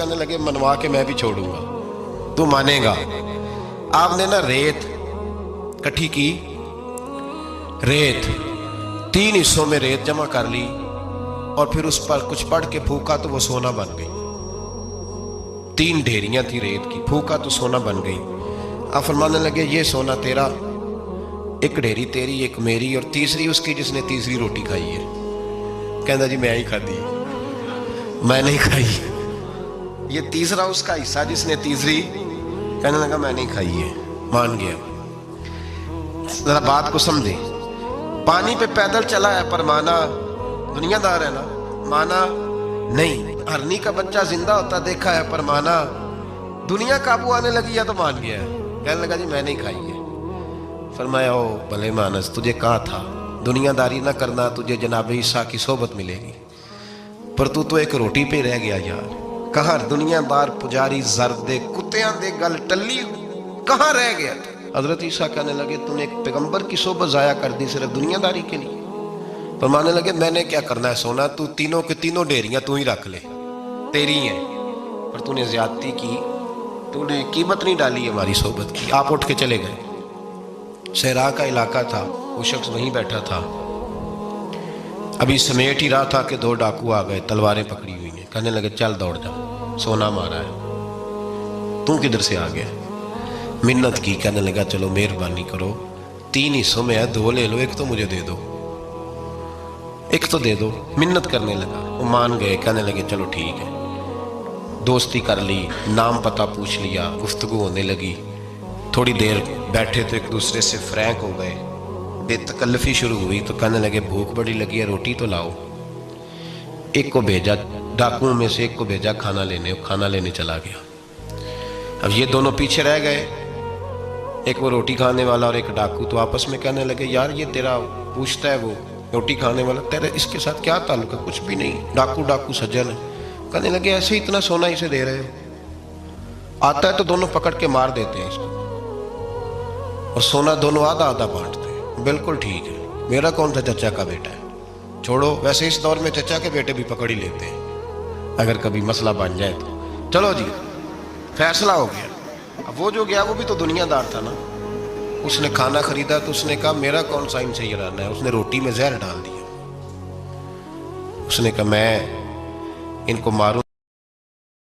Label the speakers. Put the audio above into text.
Speaker 1: کہنے لگے منوا کے میں بھی چھوڑوں گا، تو مانے گا؟ آپ نے نا ریت کٹھی کی، ریت 3 حصوں میں ریت جمع کر لی اور پھر اس پر کچھ پڑھ کے پھونکا تو وہ سونا بن گئی۔ 3 ڈھیریاں تھی ریت کی، پھونکا تو سونا بن گئی۔ آپ فرمانے لگے یہ سونا تیرا، ایک ڈھیری تیری، ایک میری، اور تیسری اس کی جس نے تیسری روٹی کھائی ہے۔ کہنا جی میں ہی کھاتی، میں نہیں کھائی۔ یہ تیسرا اس کا حصہ جس نے تیسری، کہنے لگا میں نہیں کھائی ہے، مان گیا۔ ذرا بات کو سمجھے، پانی پہ پیدل چلا ہے پر مانا دنیا دار ہے نا، مانا نہیں۔ ہرنی کا بچہ زندہ ہوتا دیکھا ہے پر مانا دنیا قابو آنے لگی ہے تو مان گیا ہے۔ کہنے لگا جی میں نہیں کھائی ہے۔ فرمایا او بھلے مانس، تجھے کہا تھا دنیا داری نہ کرنا، تجھے جناب عیسیٰ کی صحبت ملے گی، پر تو ایک روٹی پہ رہ گیا یار۔ کہاں دنیا دار پجاری زردے کتیاں دے گل ٹلی، کہاں رہ گیا تھا؟ حضرت عیسیٰ کہنے لگے تو نے ایک پیغمبر کی صحبت ضائع کر دی صرف دنیا داری کے لیے۔ فرمانے لگے میں نے کیا کرنا ہے سونا، تو تینوں کے تینوں ڈیریاں تو ہی رکھ لے، تیری ہیں، پر تو نے زیادتی کی، تو نے قیمت نہیں ڈالی ہماری صحبت کی۔ آپ اٹھ کے چلے گئے۔ صحرا کا علاقہ تھا، وہ شخص وہیں بیٹھا تھا، ابھی سمیٹ ہی رہا تھا کہ 2 ڈاکو آ گئے، تلواریں پکڑی ہوئی ہیں۔ کہنے لگے چل دوڑ جا، سونا مارا ہے، تو کدھر سے آ گیا؟ منت کی، کہنے لگا چلو مہربانی کرو، 3 حصوں میں ہے، 2 لے لو، ایک تو مجھے دے دو، ایک تو دے دو۔ منت کرنے لگا، وہ مان گئے، کہنے لگے چلو ٹھیک ہے۔ دوستی کر لی، نام پتہ پوچھ لیا، گفتگو ہونے لگی، تھوڑی دیر بیٹھے تو ایک دوسرے سے فرینک ہو گئے، بے تکلفی شروع ہوئی، تو کہنے لگے بھوک بڑی لگی ہے، روٹی تو لاؤ۔ ایک کو بھیجا، ڈاکوؤں میں سے ایک کو بھیجا کھانا لینے، کھانا لینے چلا گیا۔ اب یہ دونوں پیچھے رہ گئے، ایک وہ روٹی کھانے والا اور ایک ڈاکو، تو آپس میں کہنے لگے یار یہ تیرا پوچھتا ہے وہ روٹی کھانے والا، تیرا اس کے ساتھ کیا تعلق ہے؟ کچھ بھی نہیں، ڈاکو ڈاکو سجن ہے۔ کہنے لگے ایسے اتنا سونا اسے دے رہے ہو، آتا ہے تو دونوں پکڑ کے مار دیتے ہیں اس کو، اور سونا دونوں آدھا آدھا بانٹتے ہیں۔ بالکل ٹھیک ہے، میرا کون سا چچا کا بیٹا ہے، چھوڑو، ویسے اس دور میں چچا کے بیٹے بھی پکڑ ہی لیتے ہیں اگر کبھی مسئلہ بن جائے تو۔ چلو جی فیصلہ ہو گیا۔ اب وہ جو گیا وہ بھی تو دنیا دار تھا نا، اس نے کھانا خریدا تو اس نے کہا میرا کون سا ان سے یہ رہنا ہے، اس نے روٹی میں زہر ڈال دیا۔ اس نے کہا میں ان کو ماروں